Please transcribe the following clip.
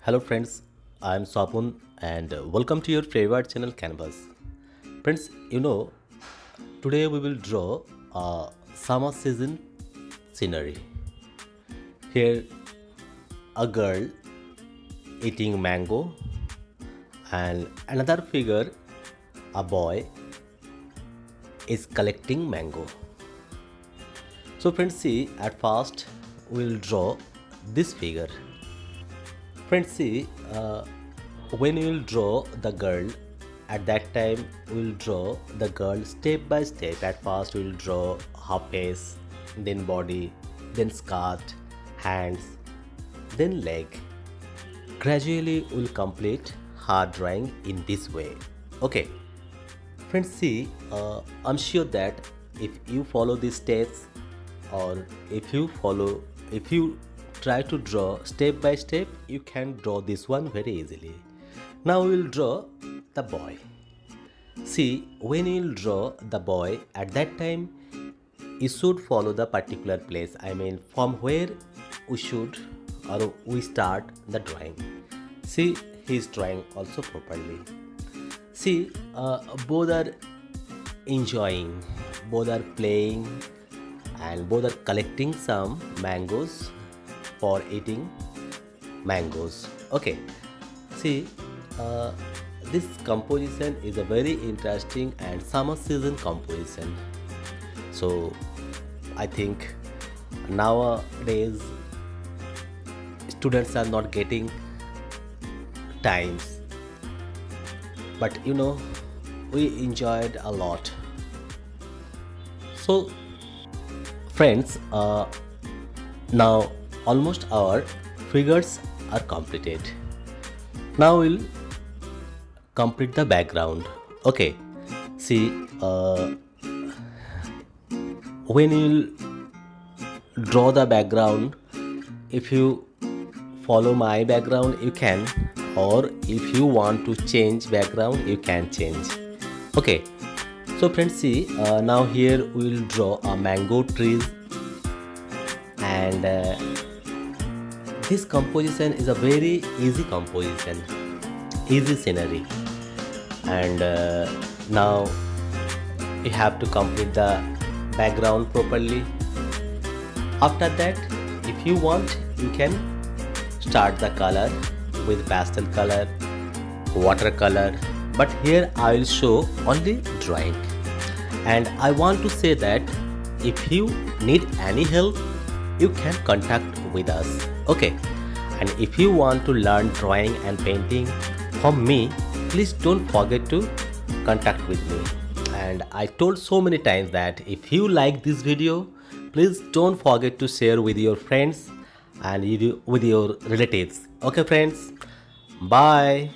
Hello friends, I am Swapun and welcome to your favorite channel Canvas. Friends, today we will draw a summer season scenery. Here a girl eating mango and another figure, a boy, is collecting mango. So friends, see, at first we will draw this figure. Friends, see, when you will draw the girl, at that time we will draw the girl step by step. At first we will draw her face, then body, then skirt, hands, then leg. Gradually we will complete her drawing in this way. Okay, friends, see, I'm sure that if you follow these steps, or if you try to draw step by step, you can draw this one very easily. Now we will draw the boy. See, when you will draw the boy, at that time you should follow the particular place, I mean from where we should or we start the drawing. See, he is drawing also properly. See, both are enjoying, both are playing, and both are collecting some mangoes for eating mangoes. Okay, see, this composition is a very interesting and summer season composition. So I think nowadays students are not getting times, but we enjoyed a lot. So friends, now almost our figures are completed. Now we'll complete the background. Okay, see, when you draw the background, if you follow my background you can, or if you want to change background you can change. Okay, so friends, see, now here we will draw a mango trees, and this composition is a very easy composition, easy scenery. And now you have to complete the background properly. After that, if you want, you can start the color with pastel color, watercolor, but here I will show only drawing. And I want to say that if you need any help, you can contact with us. Okay, and if you want to learn drawing and painting from me, please don't forget to contact with me. And I told so many times that if you like this video, please don't forget to share with your friends and with your relatives. Okay friends, bye.